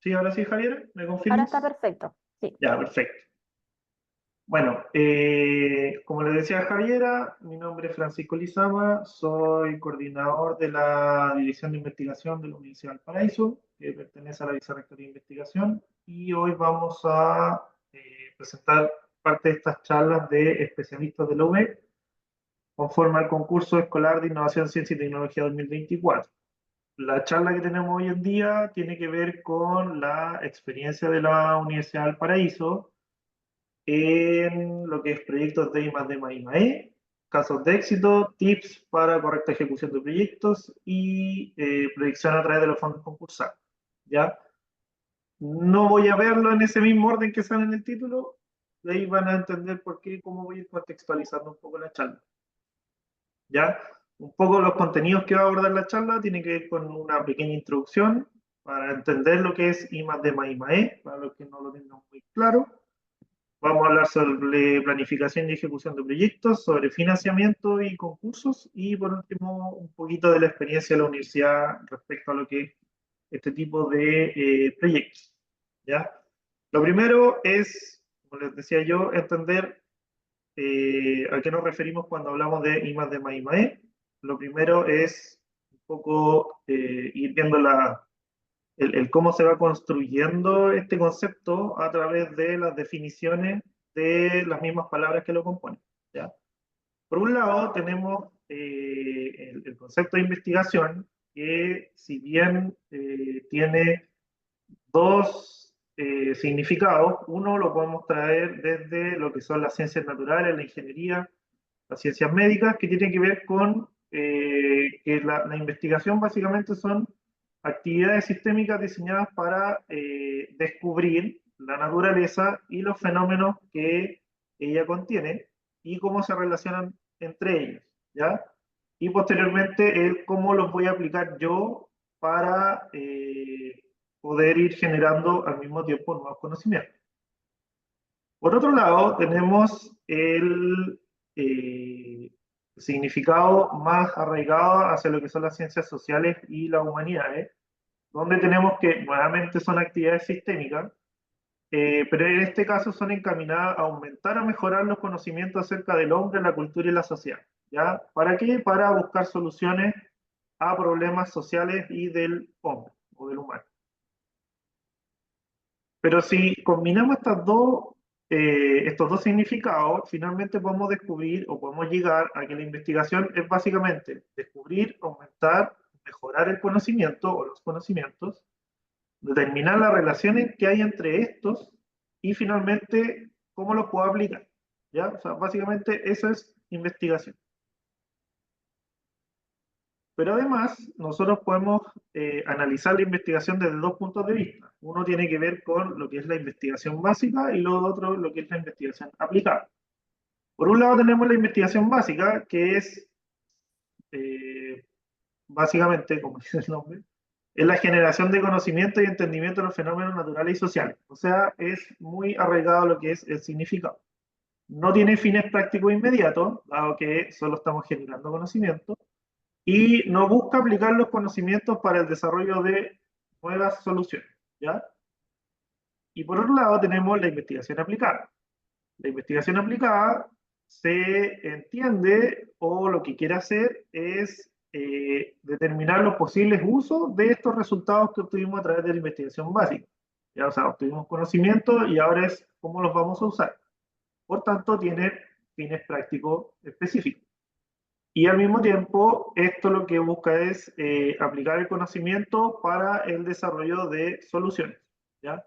Sí, ahora sí, Javier, ¿me Ahora está confirmas? perfecto. Sí. Ya, perfecto. Bueno, como le decía a Javiera, mi nombre es Francisco Lizama, soy coordinador de la División de Investigación de la Universidad del Paraíso, que pertenece a la Vicerrectoría de Investigación, y hoy vamos a presentar parte de estas charlas de especialistas de la UB, conforme al concurso escolar de Innovación, Ciencia y Tecnología 2024. La charla que tenemos hoy en día tiene que ver con la experiencia de la Universidad del Paraíso en lo que es proyectos de I+D más I+E, casos de éxito, tips para correcta ejecución de proyectos y proyección a través de los fondos concursables. ¿Ya? No voy a verlo en ese mismo orden que sale en el título, de ahí van a entender por qué y cómo voy a ir contextualizando un poco la charla. ¿Ya? Un poco los contenidos que va a abordar la charla tienen que ver con una pequeña introducción para entender lo que es I+D más I+E, para los que no lo tengan muy claro. Vamos a hablar sobre planificación y ejecución de proyectos, sobre financiamiento y concursos, y por último, un poquito de la experiencia de la universidad respecto a lo que es este tipo de proyectos. ¿Ya? Lo primero es, como les decía yo, entender a qué nos referimos cuando hablamos de I más D más I más E. Lo primero es un poco ir viendo el cómo se va construyendo este concepto a través de las definiciones de las mismas palabras que lo componen. ¿Ya? Por un lado, tenemos el concepto de investigación, que si bien tiene dos significados, uno lo podemos traer desde lo que son las ciencias naturales, la ingeniería, las ciencias médicas, que tiene que ver con que la investigación básicamente son actividades sistémicas diseñadas para descubrir la naturaleza y los fenómenos que ella contiene y cómo se relacionan entre ellos, ¿ya? Y posteriormente el cómo los voy a aplicar yo para poder ir generando al mismo tiempo nuevos conocimientos. Por otro lado, tenemos el significado más arraigado hacia lo que son las ciencias sociales y las humanidades, donde tenemos que nuevamente son actividades sistémicas, pero en este caso son encaminadas a aumentar o mejorar los conocimientos acerca del hombre, la cultura y la sociedad. ¿Ya? ¿Para qué? Para buscar soluciones a problemas sociales y del hombre o del humano. Pero si combinamos estos dos significados, finalmente podemos descubrir o podemos llegar a que la investigación es básicamente descubrir, aumentar, mejorar el conocimiento o los conocimientos, determinar las relaciones que hay entre estos y finalmente cómo los puedo aplicar. ¿Ya? O sea, básicamente eso es investigación. Pero además, nosotros podemos analizar la investigación desde dos puntos de vista. Uno tiene que ver con lo que es la investigación básica y lo otro lo que es la investigación aplicada. Por un lado tenemos la investigación básica, que es eh, básicamente, como dice el nombre, es la generación de conocimiento y entendimiento de los fenómenos naturales y sociales. O sea, es muy arraigado a lo que es el significado. No tiene fines prácticos inmediatos, dado que solo estamos generando conocimiento, y no busca aplicar los conocimientos para el desarrollo de nuevas soluciones, ¿ya? Y por otro lado tenemos la investigación aplicada. La investigación aplicada se entiende o lo que quiere hacer es determinar los posibles usos de estos resultados que obtuvimos a través de la investigación básica. Ya, o sea, obtuvimos conocimiento y ahora es cómo los vamos a usar. Por tanto, tiene fines prácticos específicos. Y al mismo tiempo, esto lo que busca es aplicar el conocimiento para el desarrollo de soluciones. ¿Ya?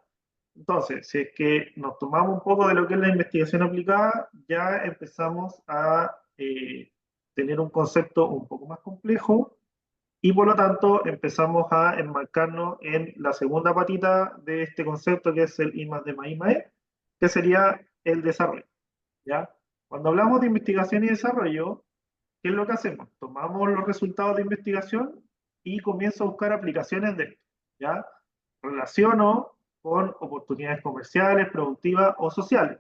Entonces, si es que nos tomamos un poco de lo que es la investigación aplicada, ya empezamos a tener un concepto un poco más complejo y por lo tanto empezamos a enmarcarnos en la segunda patita de este concepto que es el I más D más I más E, que sería el desarrollo. ¿Ya? Cuando hablamos de investigación y desarrollo, ¿qué es lo que hacemos? Tomamos los resultados de investigación y comienzo a buscar aplicaciones de esto, ¿ya? Relaciono con oportunidades comerciales, productivas o sociales,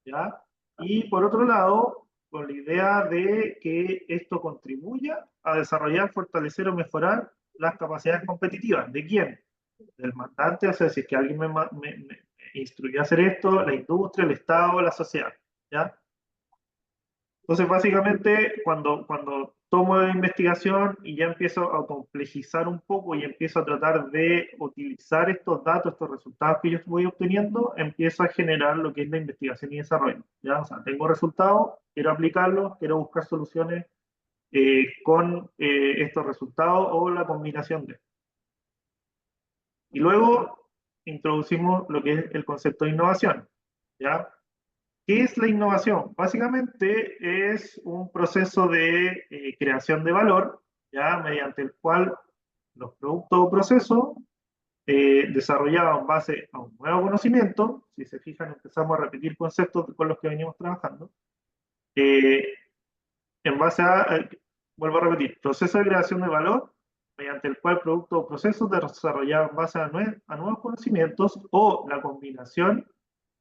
¿ya? Y por otro lado, con la idea de que esto contribuya a desarrollar, fortalecer o mejorar las capacidades competitivas. ¿De quién? del mandante, o sea, si es que alguien me instruyó a hacer esto, la industria, el Estado, la sociedad, ¿ya? Entonces, básicamente, cuando tomo la investigación y ya empiezo a complejizar un poco y empiezo a tratar de utilizar estos datos, estos resultados que yo voy obteniendo, empiezo a generar lo que es la investigación y desarrollo, ¿ya? O sea, tengo resultados, quiero aplicarlos, quiero buscar soluciones con estos resultados o la combinación de. Y luego introducimos lo que es el concepto de innovación, ¿ya? ¿Qué es la innovación? Básicamente es un proceso de creación de valor, ¿ya? Mediante el cual los productos o procesos desarrollados en base a un nuevo conocimiento, si se fijan empezamos a repetir conceptos con los que venimos trabajando, eh, en base a, vuelvo a repetir, proceso de creación de valor, mediante el cual productos o procesos desarrollados en base a nuevos conocimientos o la combinación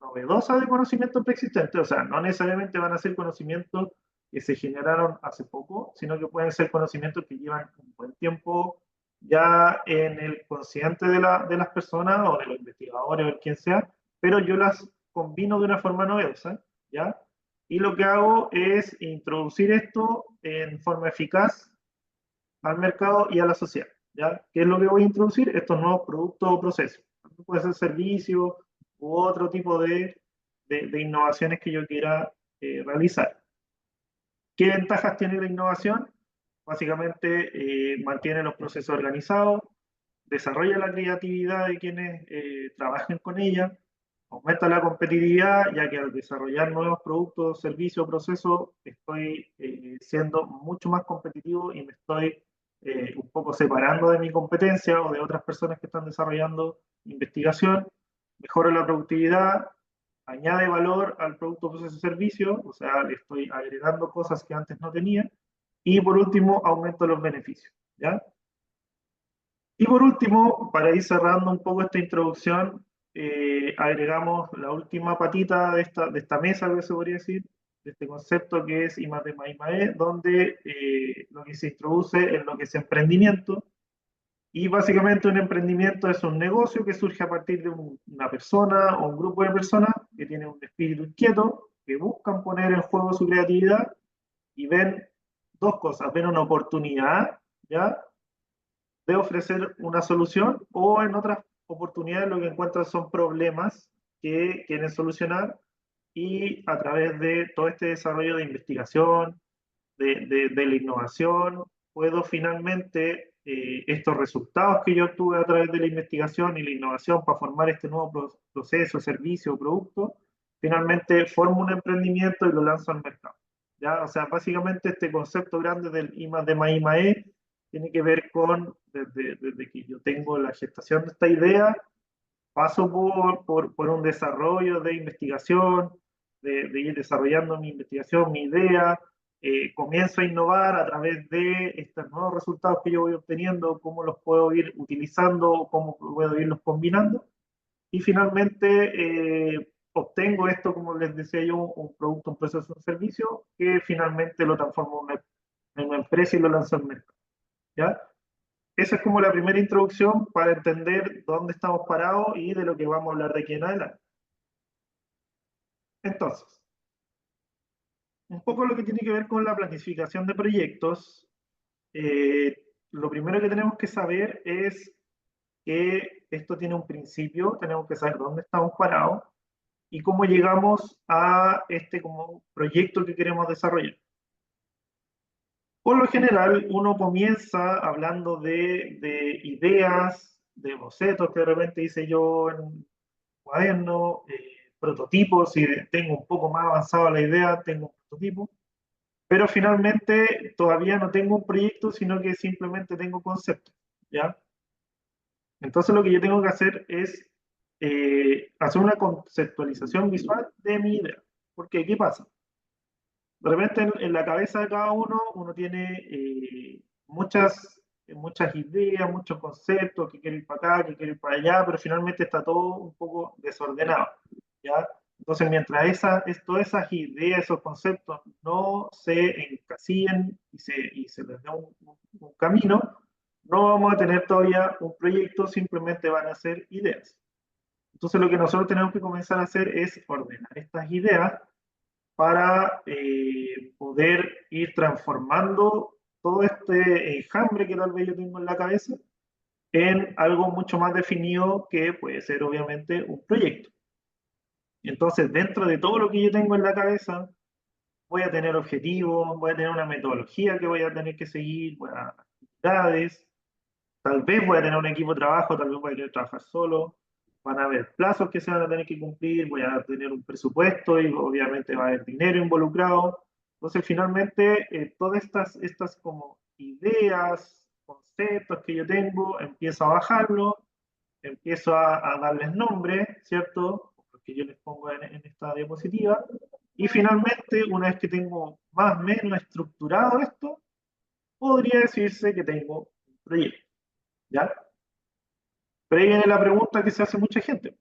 novedosa de conocimientos preexistentes, o sea, no necesariamente van a ser conocimientos que se generaron hace poco, sino que pueden ser conocimientos que llevan un buen tiempo ya en el consciente de las personas o de los investigadores o de quien sea, pero yo las combino de una forma novedosa, ¿ya? Y lo que hago es introducir esto en forma eficaz al mercado y a la sociedad, ¿ya? ¿Qué es lo que voy a introducir? Estos nuevos productos o procesos. Puede ser servicios u otro tipo de innovaciones que yo quiera realizar. ¿Qué ventajas tiene la innovación? Básicamente mantiene los procesos organizados, desarrolla la creatividad de quienes trabajen con ella, aumenta la competitividad, ya que al desarrollar nuevos productos, servicios, procesos, estoy siendo mucho más competitivo y me estoy un poco separando de mi competencia o de otras personas que están desarrollando investigación, mejora la productividad, añade valor al producto, proceso, servicio, o sea, le estoy agregando cosas que antes no tenía, y por último, aumento los beneficios, ¿ya? Y por último, para ir cerrando un poco esta introducción, agregamos la última patita de esta mesa, que se podría decir, de este concepto que es I más D más I más E, donde lo que se introduce es lo que es emprendimiento. Y básicamente un emprendimiento es un negocio que surge a partir de una persona o un grupo de personas que tienen un espíritu inquieto, que buscan poner en juego su creatividad y ven dos cosas, ven una oportunidad, ¿ya? De ofrecer una solución o en otras oportunidades lo que encuentran son problemas que quieren solucionar y a través de todo este desarrollo de investigación, de la innovación, puedo finalmente estos resultados que yo obtuve a través de la investigación y la innovación para formar este nuevo proceso, servicio o producto, finalmente formo un emprendimiento y lo lanzo al mercado. ¿Ya? O sea, básicamente este concepto grande del I más D más I más E tiene que ver con, desde que yo tengo la gestación de esta idea, paso por un desarrollo de investigación, de ir desarrollando mi investigación, mi idea, comienzo a innovar a través de estos nuevos resultados que yo voy obteniendo, cómo los puedo ir utilizando, cómo puedo irlos combinando, y finalmente obtengo esto, como les decía yo, un producto, un proceso, un servicio, que finalmente lo transformo en una empresa y lo lanzo al mercado. ¿Ya? Esa es como la primera introducción para entender dónde estamos parados y de lo que vamos a hablar de aquí en adelante. Entonces, un poco lo que tiene que ver con la planificación de proyectos, eh, lo primero que tenemos que saber es que esto tiene un principio, tenemos que saber dónde estamos parados y cómo llegamos a este como proyecto que queremos desarrollar. Por lo general, uno comienza hablando de ideas, de bocetos que de repente hice yo en cuaderno, prototipos, si tengo un poco más avanzado la idea, tengo un prototipo, pero finalmente todavía no tengo un proyecto, sino que simplemente tengo conceptos, ¿ya? Entonces lo que yo tengo que hacer es hacer una conceptualización visual de mi idea. Porque, ¿qué pasa? De repente en la cabeza de cada uno, uno tiene muchas ideas, muchos conceptos, que quiere ir para acá, que quiere ir para allá, pero finalmente está todo un poco desordenado, ¿ya? Entonces, mientras todas esas ideas, esos conceptos no se encasillen y se les dé un camino, no vamos a tener todavía un proyecto, simplemente van a ser ideas. Entonces lo que nosotros tenemos que comenzar a hacer es ordenar estas ideas para poder ir transformando todo este enjambre que tal vez yo tengo en la cabeza en algo mucho más definido que puede ser obviamente un proyecto. Entonces, dentro de todo lo que yo tengo en la cabeza, voy a tener objetivos, voy a tener una metodología que voy a tener que seguir, voy a actividades, tal vez voy a tener un equipo de trabajo, tal vez voy a tener que trabajar solo, van a haber plazos que se van a tener que cumplir, voy a tener un presupuesto y obviamente va a haber dinero involucrado. Entonces, finalmente, todas estas como ideas, conceptos que yo tengo, empiezo a bajarlo, empiezo a darles nombre, ¿cierto? Porque yo les pongo en esta diapositiva. Y finalmente, una vez que tengo más o menos estructurado esto, podría decirse que tengo un proyecto, ¿ya? Pero ahí viene la pregunta que se hace mucha gente.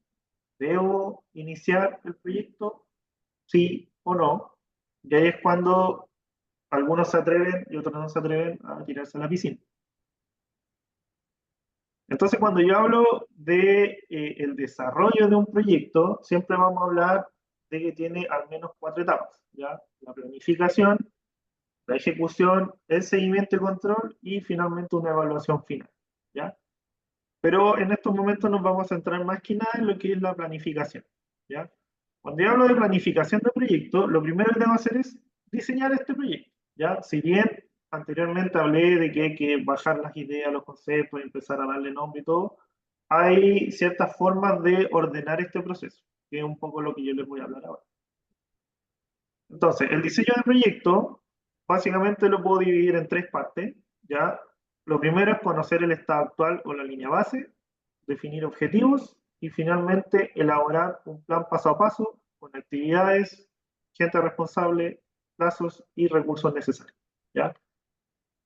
¿Debo iniciar el proyecto? ¿Sí o no? Y ahí es cuando algunos se atreven y otros no se atreven a tirarse a la piscina. Entonces, cuando yo hablo de el desarrollo de un proyecto, siempre vamos a hablar de que tiene al menos 4 etapas, ¿ya? La planificación, la ejecución, el seguimiento y control y finalmente una evaluación final, ¿ya? Pero en estos momentos nos vamos a centrar más que nada en lo que es la planificación, ¿ya? Cuando yo hablo de planificación de proyecto, lo primero que tengo que hacer es diseñar este proyecto, ¿ya? Si bien anteriormente hablé de que hay que bajar las ideas, los conceptos, y empezar a darle nombre y todo, hay ciertas formas de ordenar este proceso, que es un poco lo que yo les voy a hablar ahora. Entonces, el diseño de proyecto, básicamente lo puedo dividir en 3 partes, ¿ya? Lo primero es conocer el estado actual o la línea base, definir objetivos y finalmente elaborar un plan paso a paso con actividades, gente responsable, plazos y recursos necesarios, ¿ya?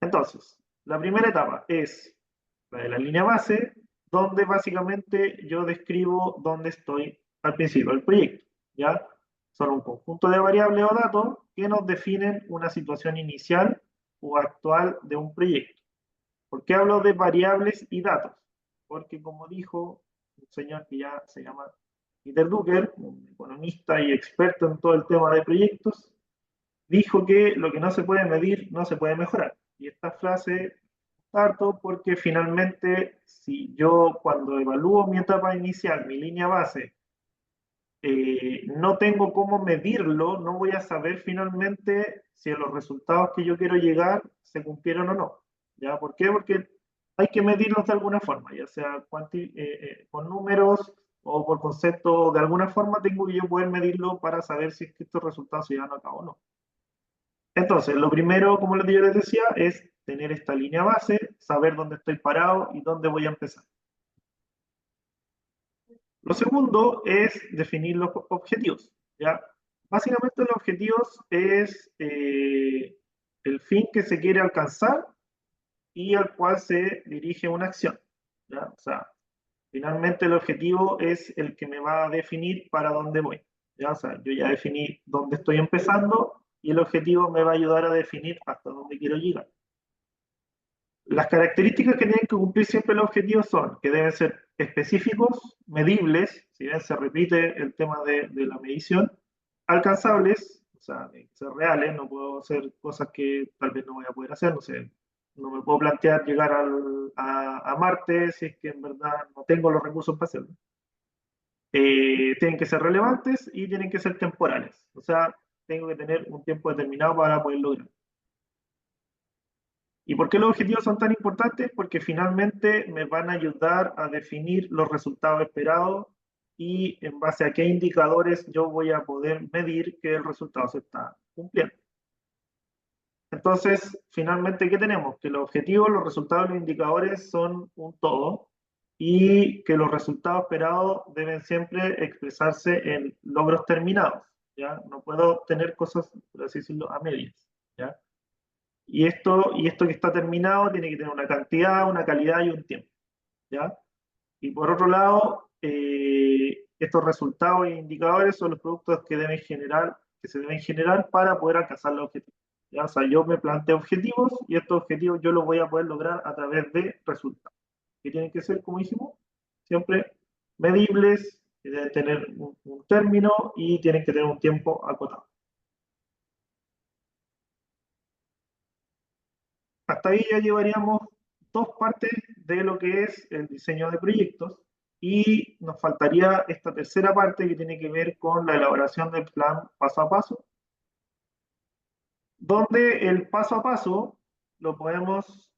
Entonces, la primera etapa es la de la línea base, donde básicamente yo describo dónde estoy al principio del proyecto, ¿ya? Son un conjunto de variables o datos que nos definen una situación inicial o actual de un proyecto. ¿Por qué hablo de variables y datos? Porque como dijo un señor que ya se llama Peter Drucker, un economista y experto en todo el tema de proyectos, dijo que lo que no se puede medir no se puede mejorar. Y esta frase harto porque finalmente si yo cuando evalúo mi etapa inicial, mi línea base, no tengo cómo medirlo, no voy a saber finalmente si los resultados que yo quiero llegar se cumplieron o no. ¿Ya? ¿Por qué? Porque hay que medirlos de alguna forma, ya sea con números o por concepto, de alguna forma tengo que yo poder medirlo para saber si es que estos resultados se llevan a cabo o no. Entonces, lo primero, como yo les decía, es tener esta línea base, saber dónde estoy parado y dónde voy a empezar. Lo segundo es definir los objetivos, ¿ya? Básicamente los objetivos es el fin que se quiere alcanzar y al cual se dirige una acción, ¿ya? O sea, finalmente el objetivo es el que me va a definir para dónde voy, ¿ya? O sea, yo ya definí dónde estoy empezando y el objetivo me va a ayudar a definir hasta dónde quiero llegar. Las características que tienen que cumplir siempre los objetivos son que deben ser específicos, medibles, si bien se repite el tema de la medición, alcanzables, o sea, de ser reales, no puedo hacer cosas que tal vez no voy a poder hacer, no sé, no me puedo plantear llegar a Marte si es que en verdad no tengo los recursos para hacerlo. Tienen que ser relevantes y tienen que ser temporales, o sea, tengo que tener un tiempo determinado para poder lograr. ¿Y por qué los objetivos son tan importantes? Porque finalmente me van a ayudar a definir los resultados esperados y en base a qué indicadores yo voy a poder medir que el resultado se está cumpliendo. Entonces, finalmente, ¿qué tenemos? Que los objetivos, los resultados y los indicadores son un todo y que los resultados esperados deben siempre expresarse en logros terminados, ¿ya? No puedo tener cosas, por así decirlo, a medias, ¿ya? Y esto que está terminado tiene que tener una cantidad, una calidad y un tiempo, ¿ya? Y por otro lado, estos resultados e indicadores son los productos que se deben generar para poder alcanzar los objetivos. ¿ya? O sea, yo me planteo objetivos y estos objetivos yo los voy a poder lograr a través de resultados, que tienen que ser, como dijimos, siempre medibles, que deben tener un término y tienen que tener un tiempo acotado. Hasta ahí ya llevaríamos dos partes de lo que es el diseño de proyectos y nos faltaría esta tercera parte que tiene que ver con la elaboración del plan paso a paso, donde el paso a paso lo podemos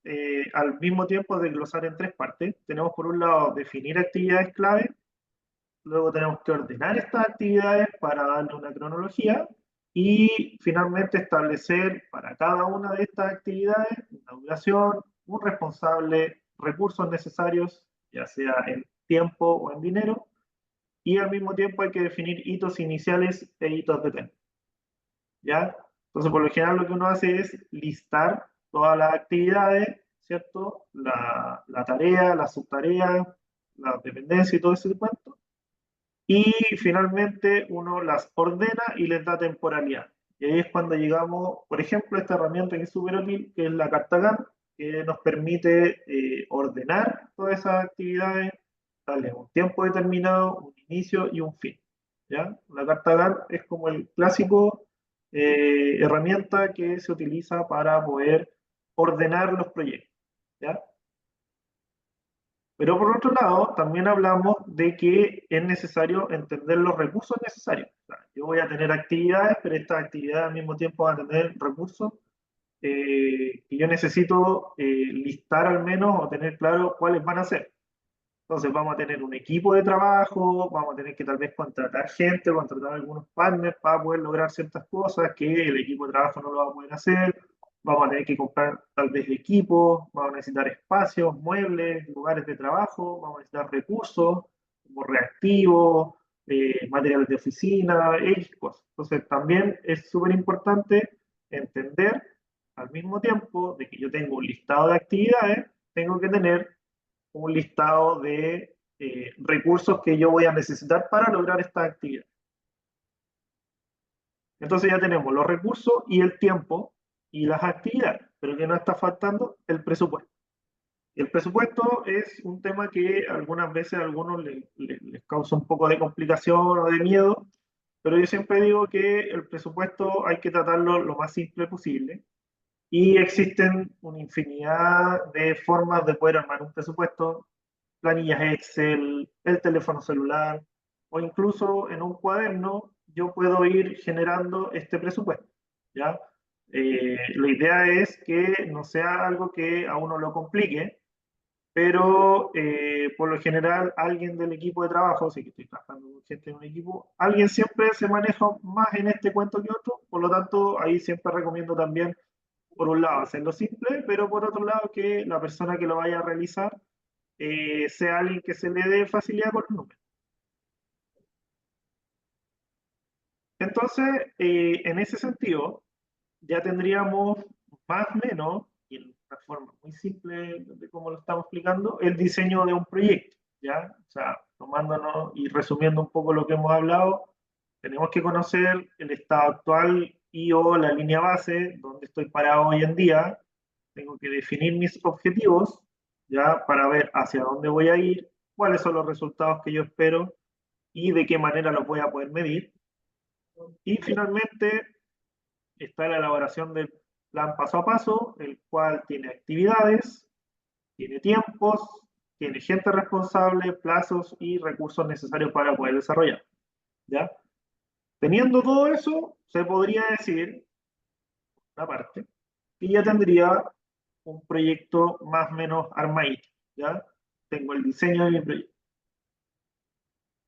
al mismo tiempo desglosar en tres partes. Tenemos por un lado definir actividades clave, luego tenemos que ordenar estas actividades para darle una cronología y finalmente establecer para cada una de estas actividades una duración, un responsable, recursos necesarios, ya sea en tiempo o en dinero, y al mismo tiempo hay que definir hitos iniciales e hitos de tiempo. ¿Ya? Entonces, por lo general lo que uno hace es listar todas las actividades, ¿cierto? La tarea, la subtarea, la dependencia y todo ese cuento. Y finalmente uno las ordena y les da temporalidad. Y ahí es cuando llegamos, por ejemplo, a esta herramienta que es súper útil, que es la carta Gantt, que nos permite ordenar todas esas actividades, darle un tiempo determinado, un inicio y un fin. ¿Ya? La carta Gantt es como el clásico herramienta que se utiliza para poder ordenar los proyectos. ¿Ya? Pero por otro lado, también hablamos de que es necesario entender los recursos necesarios. O sea, yo voy a tener actividades, pero estas actividades al mismo tiempo van a tener recursos que yo necesito listar al menos o tener claro cuáles van a ser. Entonces vamos a tener un equipo de trabajo, vamos a tener que tal vez contratar gente, contratar algunos partners para poder lograr ciertas cosas que el equipo de trabajo no lo va a poder hacer. Vamos a tener que comprar tal vez equipos, vamos a necesitar espacios, muebles, lugares de trabajo, vamos a necesitar recursos como reactivos, materiales de oficina, X cosas. Entonces también es súper importante entender al mismo tiempo de que yo tengo un listado de actividades, tengo que tener un listado de recursos que yo voy a necesitar para lograr esta actividad. Entonces ya tenemos los recursos y el tiempo y las actividades, pero que nos está faltando el presupuesto. Y el presupuesto es un tema que algunas veces a algunos les causa un poco de complicación o de miedo, pero yo siempre digo que el presupuesto hay que tratarlo lo más simple posible y existen una infinidad de formas de poder armar un presupuesto, planillas Excel, el teléfono celular o incluso en un cuaderno yo puedo ir generando este presupuesto, ¿ya? La idea es que no sea algo que a uno lo complique, pero por lo general alguien del equipo de trabajo, si que estoy trabajando con gente en un equipo, alguien siempre se maneja más en este cuento que otro, por lo tanto ahí siempre recomiendo también, por un lado, hacerlo simple, pero por otro lado que la persona que lo vaya a realizar sea alguien que se le dé facilidad con los números. Entonces, en ese sentido, ya tendríamos más o menos, y en una forma muy simple de cómo lo estamos explicando, el diseño de un proyecto, ¿ya? O sea, tomándonos y resumiendo un poco lo que hemos hablado, tenemos que conocer el estado actual y o la línea base, donde estoy parado hoy en día, tengo que definir mis objetivos, ¿ya? Para ver hacia dónde voy a ir, cuáles son los resultados que yo espero y de qué manera los voy a poder medir. Y finalmente está la elaboración del plan paso a paso, el cual tiene actividades, tiene tiempos, tiene gente responsable, plazos y recursos necesarios para poder desarrollar. ¿Ya? Teniendo todo eso, se podría decir, una parte, que ya tendría un proyecto más o menos armadito. ¿Ya? Tengo el diseño de mi proyecto.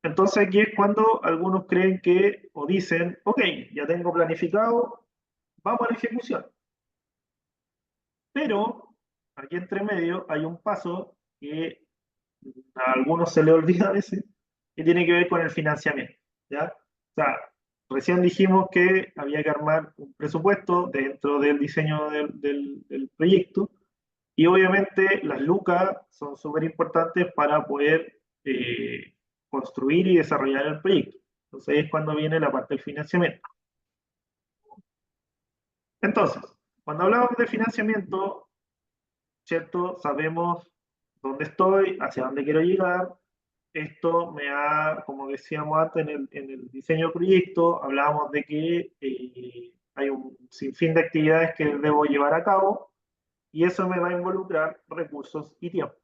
Entonces aquí es cuando algunos creen que o dicen, ok, ya tengo planificado, vamos a la ejecución. Pero aquí entre medio hay un paso que a algunos se le olvida a veces, que tiene que ver con el financiamiento. ¿Ya? O sea, recién dijimos que había que armar un presupuesto dentro del diseño del proyecto y obviamente las lucas son súper importantes para poder construir y desarrollar el proyecto. Entonces es cuando viene la parte del financiamiento. Entonces, Cuando hablamos de financiamiento, ¿cierto? Sabemos dónde estoy, hacia dónde quiero llegar. Esto me ha, como decíamos antes en el diseño del proyecto, hablábamos de que hay un sinfín de actividades que debo llevar a cabo y eso me va a involucrar recursos y tiempo,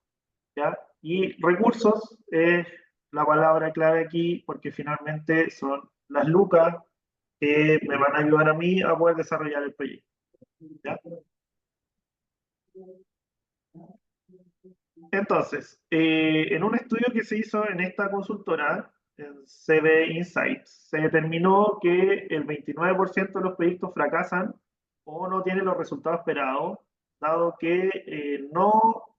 ¿ya? Y recursos es la palabra clave aquí porque finalmente son las lucas que me van a ayudar a mí a poder desarrollar el proyecto, ¿ya? Entonces, en un estudio que se hizo en esta consultora, en CB Insights, se determinó que el 29% de los proyectos fracasan o no tienen los resultados esperados, dado que no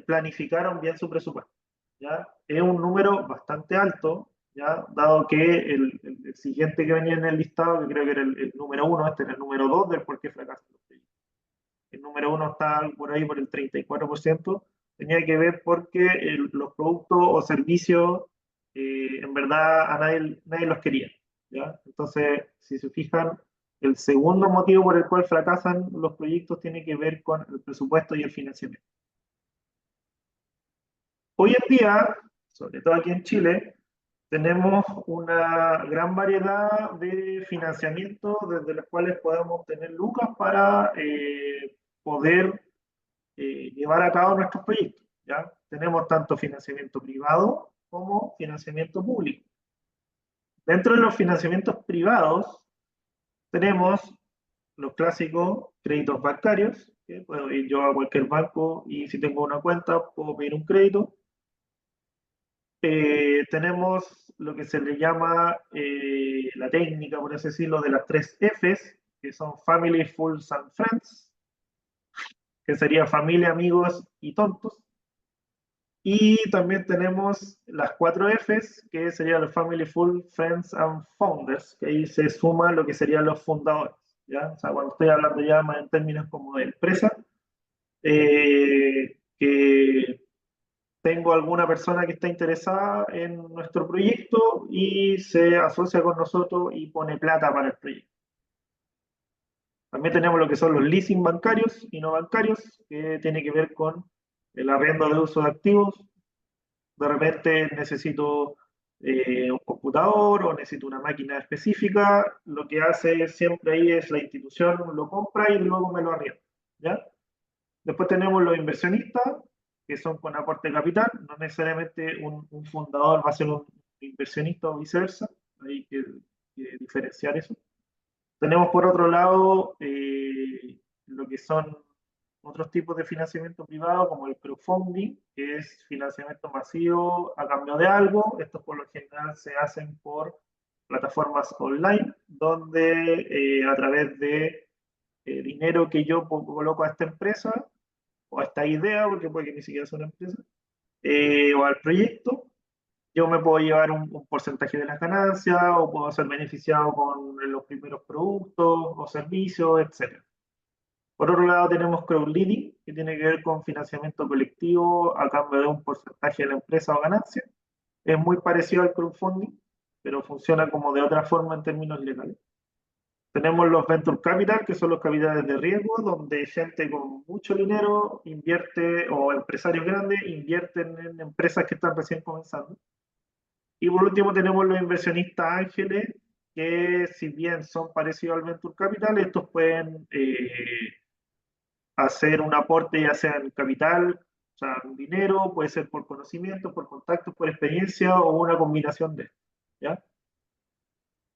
planificaron bien su presupuesto. ¿Ya? Es un número bastante alto, ¿ya? Dado que el siguiente que venía en el listado, que creo que era el número uno, este era el número dos del por qué fracasan los proyectos. El número uno está por ahí por el 34%, tenía que ver porque los productos o servicios en verdad a nadie los quería. ¿Ya? Entonces, si se fijan, el segundo motivo por el cual fracasan los proyectos tiene que ver con el presupuesto y el financiamiento. Hoy en día, sobre todo aquí en Chile, tenemos una gran variedad de financiamiento desde los cuales podemos obtener lucas para poder llevar a cabo nuestros proyectos. ¿Ya? Tenemos tanto financiamiento privado como financiamiento público. Dentro de los financiamientos privados tenemos los clásicos créditos bancarios, que puedo ir yo a cualquier banco y si tengo una cuenta puedo pedir un crédito. Tenemos lo que se le llama la técnica, por así decirlo, de las tres Fs, que son Family, Fools and Friends, que sería familia, amigos y tontos. Y también tenemos las cuatro Fs, que serían los Family, Full, Friends and Founders, que ahí se suma lo que serían los fundadores. ¿Ya? O sea, cuando estoy hablando ya más en términos como de empresa, que tengo alguna persona que está interesada en nuestro proyecto y se asocia con nosotros y pone plata para el proyecto. También tenemos lo que son los leasing bancarios y no bancarios, que tiene que ver con el arriendo de uso de activos. De repente necesito un computador o necesito una máquina específica. Lo que hace siempre ahí es la institución lo compra y luego me lo arrienda. ¿Ya? Después tenemos los inversionistas, que son con aporte de capital, no necesariamente un fundador va a ser un inversionista o viceversa, hay que diferenciar eso. Tenemos por otro lado lo que son otros tipos de financiamiento privado, como el crowdfunding, que es financiamiento masivo a cambio de algo. Estos por lo general se hacen por plataformas online, donde a través de dinero que yo coloco a esta empresa, o a esta idea, porque puede que ni siquiera sea una empresa, o al proyecto, yo me puedo llevar un porcentaje de las ganancias o puedo ser beneficiado con los primeros productos o servicios, etc. Por otro lado, tenemos crowdleading, que tiene que ver con financiamiento colectivo a cambio de un porcentaje de la empresa o ganancia. Es muy parecido al crowdfunding, pero funciona como de otra forma en términos legales. Tenemos los venture capital, que son los capitales de riesgo, donde gente con mucho dinero invierte, o empresarios grandes invierten en empresas que están recién comenzando. Y por último tenemos los inversionistas ángeles, que si bien son parecidos al venture capital, estos pueden hacer un aporte ya sea en capital, o sea, en dinero, puede ser por conocimiento, por contactos, por experiencia o una combinación de, ¿ya?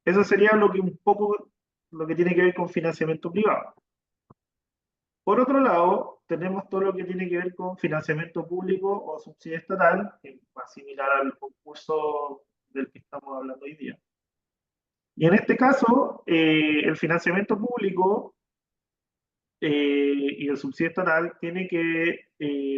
Eso sería lo que un poco lo que tiene que ver con financiamiento privado. Por otro lado, tenemos todo lo que tiene que ver con financiamiento público o subsidio estatal, que es más similar al concurso del que estamos hablando hoy día. Y en este caso, el financiamiento público y el subsidio estatal tiene que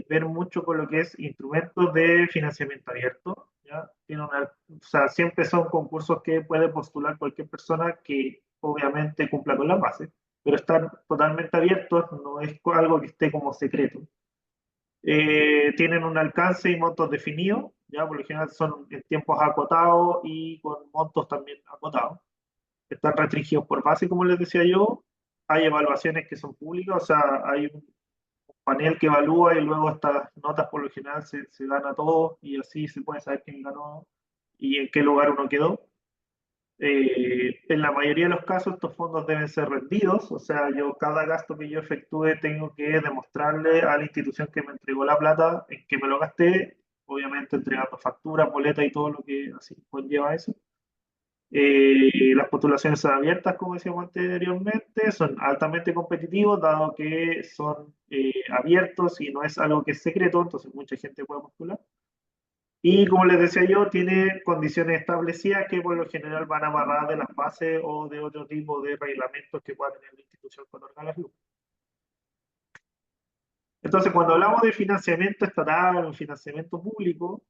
ver mucho con lo que es instrumentos de financiamiento abierto. ¿Ya? O sea, siempre son concursos que puede postular cualquier persona que obviamente cumpla con las bases, pero están totalmente abiertos, no es algo que esté como secreto. Tienen un alcance y montos definidos, ya por lo general son en tiempos acotados y con montos también acotados. Están restringidos por base, como les decía yo, hay evaluaciones que son públicas, o sea, hay un panel que evalúa y luego estas notas por lo general se dan a todos y así se puede saber quién ganó y en qué lugar uno quedó. En la mayoría de los casos estos fondos deben ser rendidos, o sea, yo cada gasto que yo efectúe tengo que demostrarle a la institución que me entregó la plata en que me lo gasté, obviamente entregando facturas, boletas y todo lo que así conlleva eso. Las postulaciones son abiertas, como decíamos anteriormente, son altamente competitivos, dado que son abiertos y no es algo que es secreto, entonces mucha gente puede postular. Y como les decía yo, tiene condiciones establecidas que por lo general van amarradas de las bases o de otro tipo de reglamentos que pueda tener la institución que otorga las lucas. Entonces, cuando hablamos de financiamiento estatal o financiamiento público,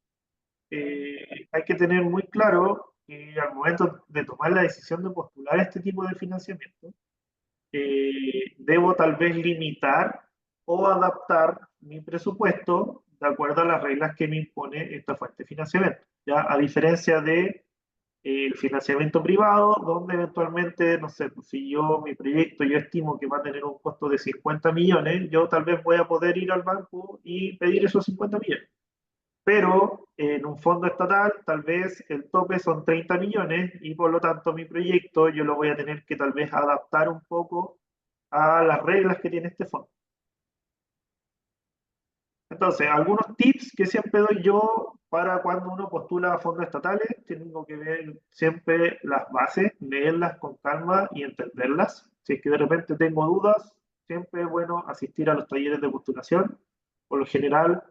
hay que tener muy claro que al momento de tomar la decisión de postular este tipo de financiamiento, debo tal vez limitar o adaptar mi presupuesto de acuerdo a las reglas que me impone esta fuente de financiamiento. ¿Ya? A diferencia de el financiamiento privado, donde eventualmente, no sé, pues si yo, mi proyecto, yo estimo que va a tener un costo de 50 millones, yo tal vez voy a poder ir al banco y pedir esos 50 millones. Pero en un fondo estatal, tal vez el tope son 30 millones y por lo tanto mi proyecto yo lo voy a tener que tal vez adaptar un poco a las reglas que tiene este fondo. Entonces, algunos tips que siempre doy yo para cuando uno postula a fondos estatales, tengo que ver siempre las bases, leerlas con calma y entenderlas. Si es que de repente tengo dudas, siempre es bueno asistir a los talleres de postulación. Por lo general,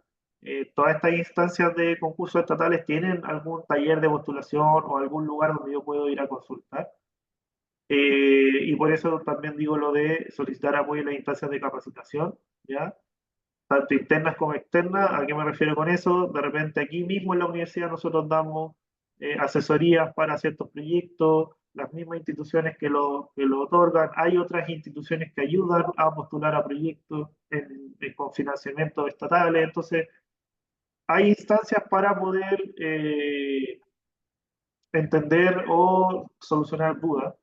todas estas instancias de concursos estatales tienen algún taller de postulación o algún lugar donde yo puedo ir a consultar. Y por eso también digo lo de solicitar apoyo en las instancias de capacitación, ¿ya? Tanto internas como externas. ¿A qué me refiero con eso? De repente aquí mismo en la universidad nosotros damos asesorías para ciertos proyectos, las mismas instituciones que lo otorgan, hay otras instituciones que ayudan a postular a proyectos con financiamientos estatales, entonces hay instancias para poder entender o solucionar dudas.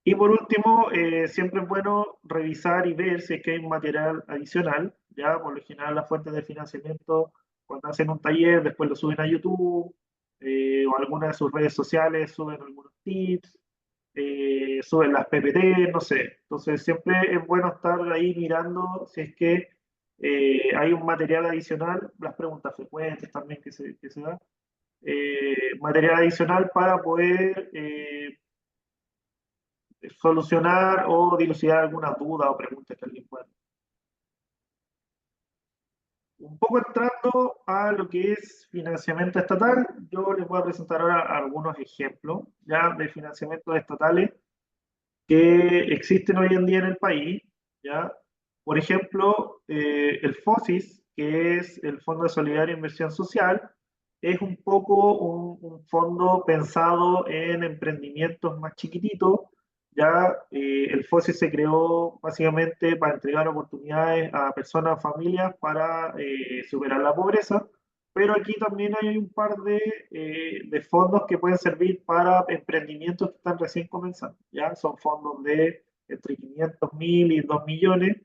Y por último, siempre es bueno revisar y ver si es que hay un material adicional, ya por lo general las fuentes de financiamiento, cuando hacen un taller, después lo suben a YouTube, o alguna de sus redes sociales suben algunos tips, suben las PPT, no sé. Entonces siempre es bueno estar ahí mirando si es que hay un material adicional, las preguntas frecuentes también que se dan, material adicional para poder solucionar o dilucidar alguna duda o preguntas que alguien pueda. Un poco entrando a lo que es financiamiento estatal, yo les voy a presentar ahora algunos ejemplos ya de financiamientos estatales que existen hoy en día en el país. ¿Ya? Por ejemplo, el FOSIS, que es el Fondo de Solidaridad e Inversión Social, es un poco un fondo pensado en emprendimientos más chiquititos. Ya el FOSIS se creó básicamente para entregar oportunidades a personas, familias para superar la pobreza, pero aquí también hay un par de fondos que pueden servir para emprendimientos que están recién comenzando. ¿Ya? Son fondos de entre 500.000 y 2 millones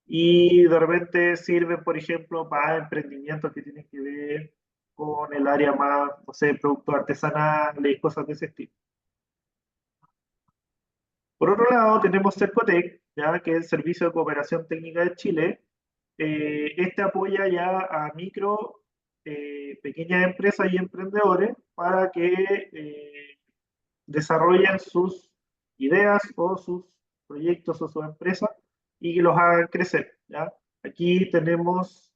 y de repente sirven, por ejemplo, para emprendimientos que tienen que ver con el área más, no sé, productos artesanales y cosas de ese estilo. Por otro lado, tenemos Cercotec, ya que es el Servicio de Cooperación Técnica de Chile. Este apoya ya a micro, pequeñas empresas y emprendedores para que desarrollen sus ideas o sus proyectos o sus empresas y que los hagan crecer. ¿Ya? Aquí tenemos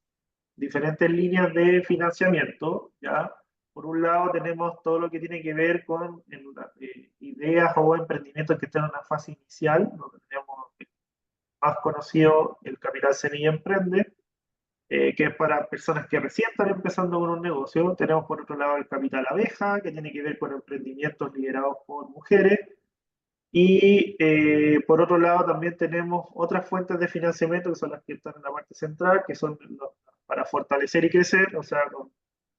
diferentes líneas de financiamiento. ¿Ya? Por un lado tenemos todo lo que tiene que ver con ideas o emprendimientos que están en una fase inicial, donde tenemos más conocido el Capital Semilla Emprende, que es para personas que recién están empezando con un negocio. Tenemos por otro lado el Capital Abeja, que tiene que ver con emprendimientos liderados por mujeres. Y por otro lado también tenemos otras fuentes de financiamiento que son las que están en la parte central, que son para fortalecer y crecer, o sea, con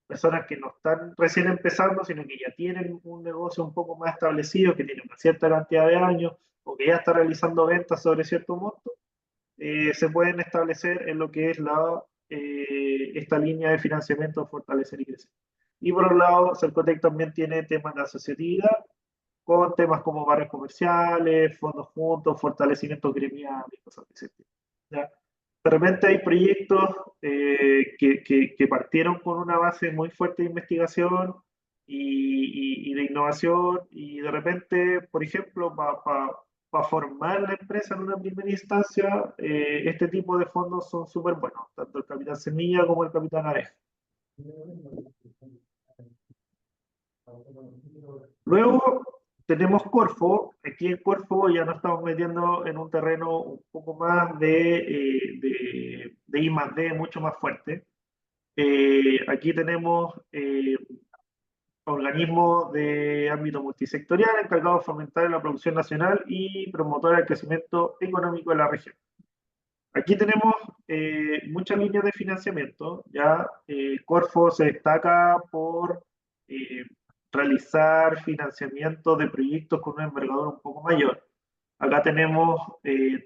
personas que no están recién empezando, sino que ya tienen un negocio un poco más establecido, que tienen una cierta cantidad de años o que ya está realizando ventas sobre cierto monto, se pueden establecer en lo que es esta línea de financiamiento Fortalecer y Crecer. Y por otro lado, Cercotec también tiene temas de asociatividad, con temas como barrios comerciales, fondos juntos, fortalecimiento gremial y cosas de ese tipo. ¿Ya? De repente hay proyectos que partieron con una base muy fuerte de investigación y de innovación, y de repente, por ejemplo, para formar la empresa en una primera instancia, este tipo de fondos son súper buenos, tanto el capital semilla como el capital abeja. Luego tenemos Corfo. Aquí en Corfo ya nos estamos metiendo en un terreno un poco más de I más D, mucho más fuerte. Aquí tenemos organismos de ámbito multisectorial encargados de fomentar la producción nacional y promotor el crecimiento económico de la región. Aquí tenemos muchas líneas de financiamiento. Ya Corfo se destaca por eh, realizar financiamiento de proyectos con una envergadura un poco mayor. Acá tenemos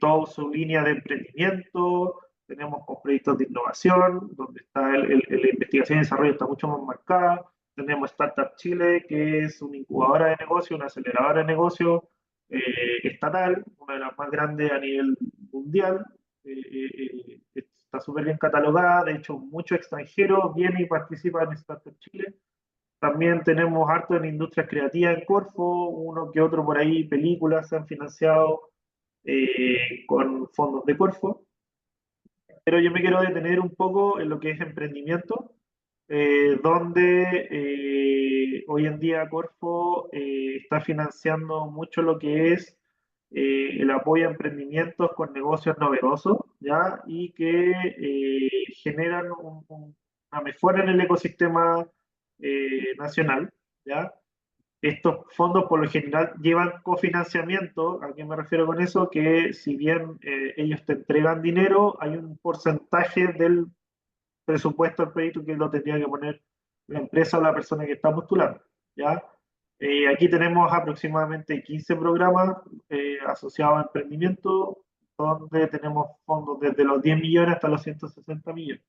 toda su línea de emprendimiento, tenemos con proyectos de innovación, donde está la investigación y desarrollo está mucho más marcada. Tenemos Startup Chile, que es una incubadora de negocio, una aceleradora de negocio estatal, una de las más grandes a nivel mundial. Está súper bien catalogada, de hecho muchos extranjeros vienen y participan en Startup Chile. También tenemos harto en industrias creativas en Corfo, uno que otro por ahí, películas se han financiado con fondos de Corfo. Pero yo me quiero detener un poco en lo que es emprendimiento, donde hoy en día Corfo está financiando mucho lo que es el apoyo a emprendimientos con negocios novedosos, ¿ya? Y que generan una mejora en el ecosistema nacional, ¿ya? Estos fondos por lo general llevan cofinanciamiento. ¿A qué me refiero con eso? Que si bien ellos te entregan dinero, hay un porcentaje del presupuesto del proyecto que lo tendría que poner la empresa o la persona que está postulando. ¿Ya? Aquí tenemos aproximadamente 15 programas asociados a emprendimiento, donde tenemos fondos desde los 10 millones hasta los 160 millones.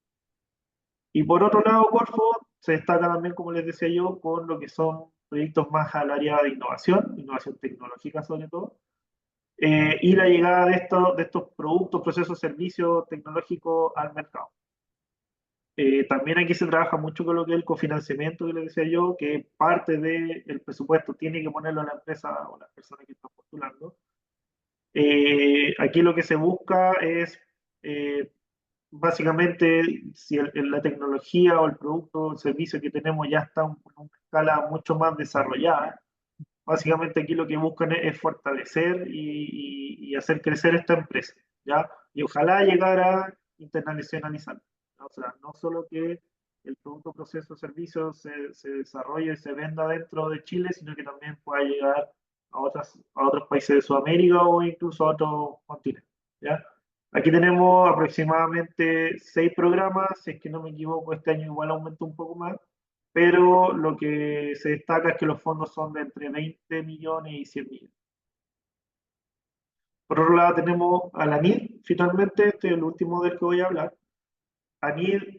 Y por otro lado, Corfo se destaca también, como les decía yo, con lo que son proyectos más al área de innovación, innovación tecnológica sobre todo, y la llegada de estos productos, procesos, servicios tecnológicos al mercado. También aquí se trabaja mucho con lo que es el cofinanciamiento que les decía yo, que parte del presupuesto tiene que ponerlo la empresa o las personas que están postulando. Aquí lo que se busca es eh, básicamente, si la tecnología o el producto o el servicio que tenemos ya está en una escala mucho más desarrollada, básicamente aquí lo que buscan es fortalecer y hacer crecer esta empresa, ¿ya? Y ojalá llegar a internacionalizar, ¿no? O sea, no solo que el producto, proceso, servicio se desarrolle y se venda dentro de Chile, sino que también pueda llegar a otros países de Sudamérica o incluso a otros continentes, ¿ya? Aquí tenemos aproximadamente 6 programas, si es que no me equivoco, este año igual aumentó un poco más, pero lo que se destaca es que los fondos son de entre 20 millones y 100 millones. Por otro lado tenemos a la ANID, finalmente, este es el último del que voy a hablar. ANID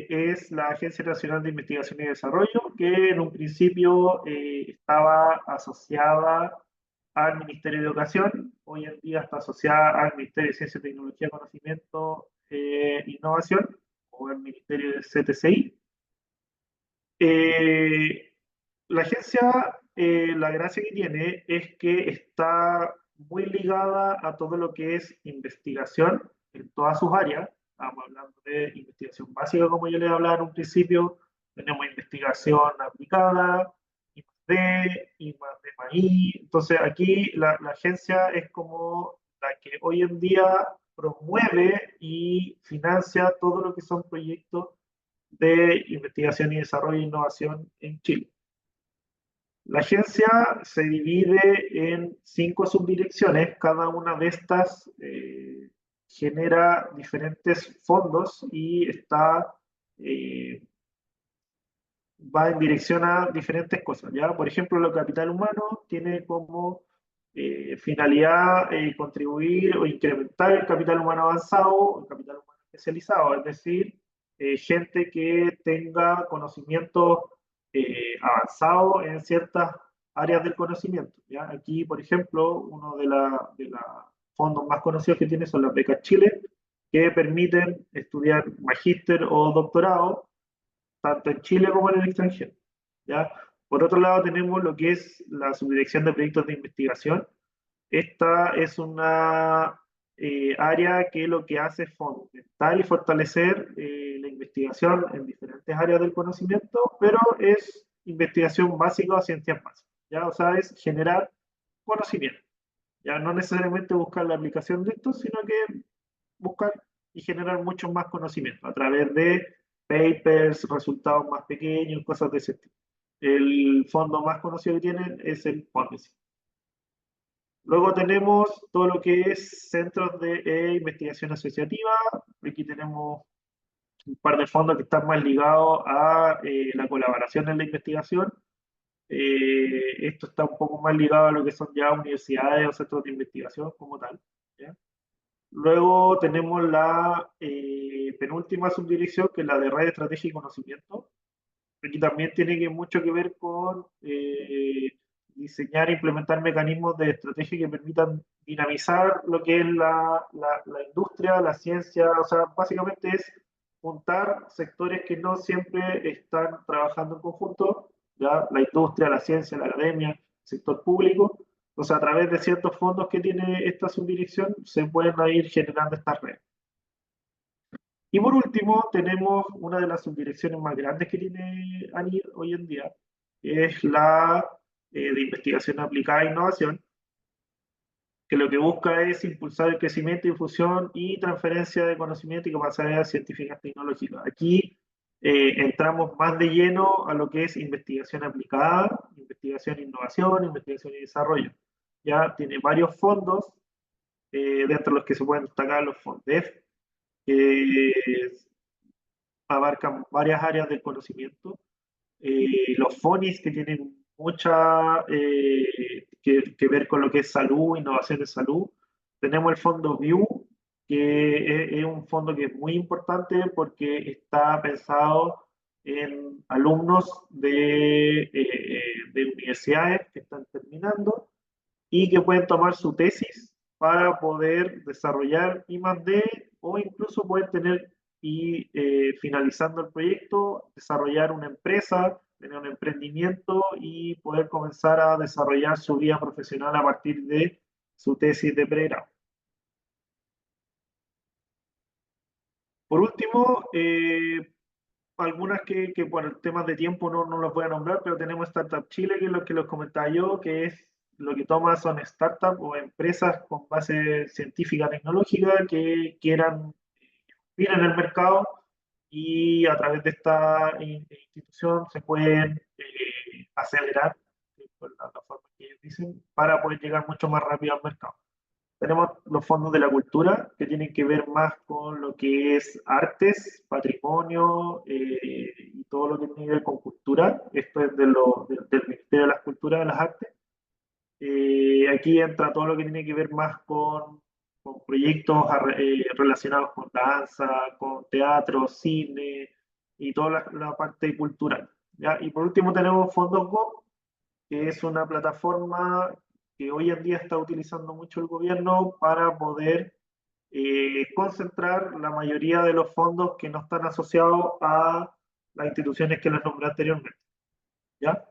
es la Agencia Nacional de Investigación y Desarrollo, que en un principio estaba asociada al Ministerio de Educación, hoy en día está asociada al Ministerio de Ciencia, Tecnología, Conocimiento e Innovación, o al Ministerio de CTCI. Eh, la agencia, la gracia que tiene es que está muy ligada a todo lo que es investigación en todas sus áreas. Estamos hablando de investigación básica, como yo les hablaba en un principio. Tenemos investigación aplicada, I+D, I+D+I. Entonces, aquí la agencia es como la que hoy en día promueve y financia todo lo que son proyectos de investigación y desarrollo e innovación en Chile. La agencia se divide en 5 subdirecciones, cada una de estas genera diferentes fondos y eh, va en dirección a diferentes cosas, ¿ya? Por ejemplo, lo capital humano tiene como finalidad contribuir o incrementar el capital humano avanzado, el capital humano especializado, es decir, gente que tenga conocimientos avanzados en ciertas áreas del conocimiento. ¿Ya? Aquí, por ejemplo, uno de los fondos más conocidos que tiene son las becas Chile, que permiten estudiar magíster o doctorado, tanto en Chile como en el extranjero. ¿Ya? Por otro lado, tenemos lo que es la Subdirección de Proyectos de Investigación. Esta es una área que lo que hace es fomentar y fortalecer la investigación en diferentes áreas del conocimiento, pero es investigación básica o ciencias básicas, ¿ya? O sea, es generar conocimiento, ya no necesariamente buscar la aplicación de esto, sino que buscar y generar mucho más conocimiento a través de papers, resultados más pequeños, cosas de ese tipo. El fondo más conocido que tienen es el PONDESI. Luego tenemos todo lo que es centros de investigación asociativa. Aquí tenemos un par de fondos que están más ligados a la colaboración en la investigación. Esto está un poco más ligado a lo que son ya universidades o centros de investigación como tal. ¿Ya? Luego tenemos la penúltima subdirección, que es la de red, estrategia y conocimiento. Aquí también tiene mucho que ver con diseñar e implementar mecanismos de estrategia que permitan dinamizar lo que es la industria, la ciencia, o sea, básicamente es juntar sectores que no siempre están trabajando en conjunto, ¿ya? La industria, la ciencia, la academia, el sector público. Entonces, a través de ciertos fondos que tiene esta subdirección, se pueden ir generando estas redes. Y por último, tenemos una de las subdirecciones más grandes que tiene ANID hoy en día, que es la de investigación aplicada e innovación, que lo que busca es impulsar el crecimiento, difusión y transferencia de conocimiento y capacidades científicas tecnológicas. Aquí entramos más de lleno a lo que es investigación aplicada, investigación e innovación, investigación y desarrollo. Ya tiene varios fondos, dentro de los que se pueden destacar los FONDEF, que abarcan varias áreas del conocimiento. Los FONIS, que tienen mucha que ver con lo que es salud, innovación de salud. Tenemos el fondo VIEW, que es un fondo que es muy importante porque está pensado en alumnos de universidades que están terminando y que pueden tomar su tesis para poder desarrollar I+D o incluso pueden tener y finalizando el proyecto, desarrollar una empresa, tener un emprendimiento y poder comenzar a desarrollar su vida profesional a partir de su tesis de pregrado. Por último, algunas que por temas de tiempo no las voy a nombrar, pero tenemos Startup Chile, que es lo que les comentaba yo, que es lo que toma son startups o empresas con base científica tecnológica que quieran ir en el mercado y a través de esta institución se pueden acelerar, por la forma que ellos dicen, para poder llegar mucho más rápido al mercado. Tenemos los fondos de la cultura, que tienen que ver más con lo que es artes, patrimonio y todo lo que tiene que ver con cultura. Esto es del Ministerio de las Culturas y de las Artes. Aquí entra todo lo que tiene que ver más con proyectos relacionados con danza, con teatro, cine y toda la parte cultural. ¿Ya? Y por último tenemos Fondos Go, que es una plataforma que hoy en día está utilizando mucho el gobierno para poder concentrar la mayoría de los fondos que no están asociados a las instituciones que les nombré anteriormente. ¿Ya?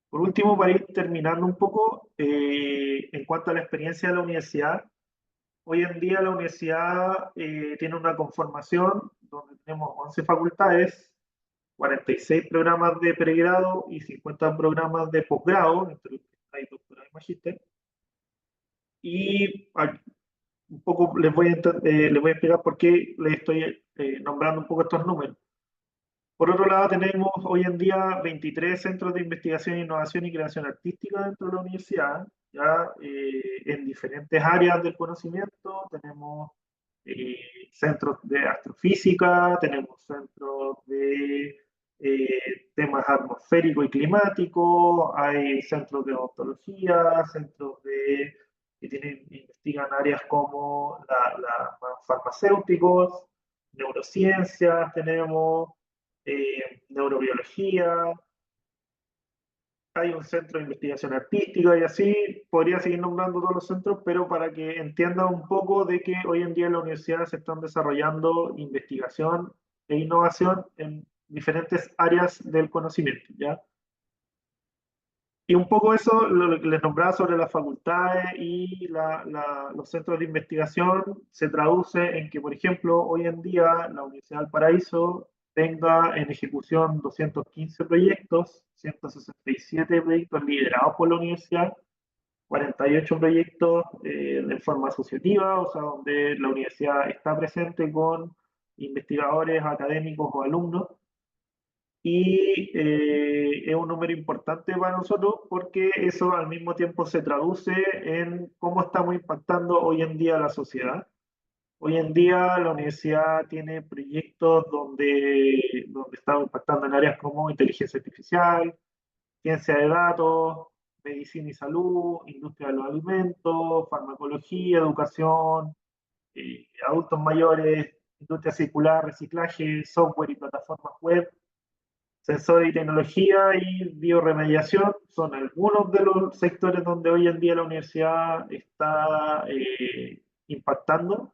Por último, para ir terminando un poco, en cuanto a la experiencia de la universidad, hoy en día la universidad tiene una conformación donde tenemos 11 facultades, 46 programas de pregrado y 50 programas de posgrado, entre los que hay doctorado y magíster. Y un poco les voy a explicar por qué les estoy nombrando un poco estos números. Por otro lado, tenemos hoy en día 23 centros de investigación, innovación y creación artística dentro de la universidad, ya en diferentes áreas del conocimiento. Tenemos centros de astrofísica, tenemos centros de temas atmosféricos y climáticos, hay centros de odontología, investigan áreas como farmacéuticos, neurociencias, tenemos neurobiología, hay un centro de investigación artística y así podría seguir nombrando todos los centros, pero para que entiendan un poco de que hoy en día en la universidad se están desarrollando investigación e innovación en diferentes áreas del conocimiento, ¿ya? Y un poco eso lo que les nombraba sobre las facultades y los centros de investigación se traduce en que, por ejemplo, hoy en día la Universidad del Paraíso tenga en ejecución 215 proyectos, 167 proyectos liderados por la universidad, 48 proyectos de forma asociativa, o sea, donde la universidad está presente con investigadores, académicos o alumnos, y es un número importante para nosotros porque eso al mismo tiempo se traduce en cómo estamos impactando hoy en día a la sociedad. Hoy en día la universidad tiene proyectos donde estamos impactando en áreas como inteligencia artificial, ciencia de datos, medicina y salud, industria de los alimentos, farmacología, educación, adultos mayores, industria circular, reciclaje, software y plataformas web, sensores y tecnología y bioremediación son algunos de los sectores donde hoy en día la universidad está impactando,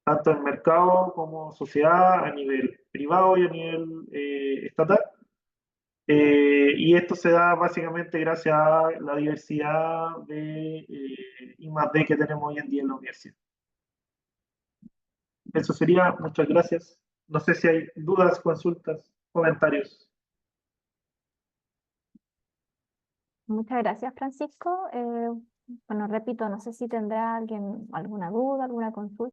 tanto en mercado como sociedad, a nivel privado y a nivel estatal. Y esto se da básicamente gracias a la diversidad de I+D que tenemos hoy en día en la universidad. Eso sería, muchas gracias. No sé si hay dudas, consultas, comentarios. Muchas gracias, Francisco. Bueno, repito, no sé si tendrá alguien alguna duda, alguna consulta.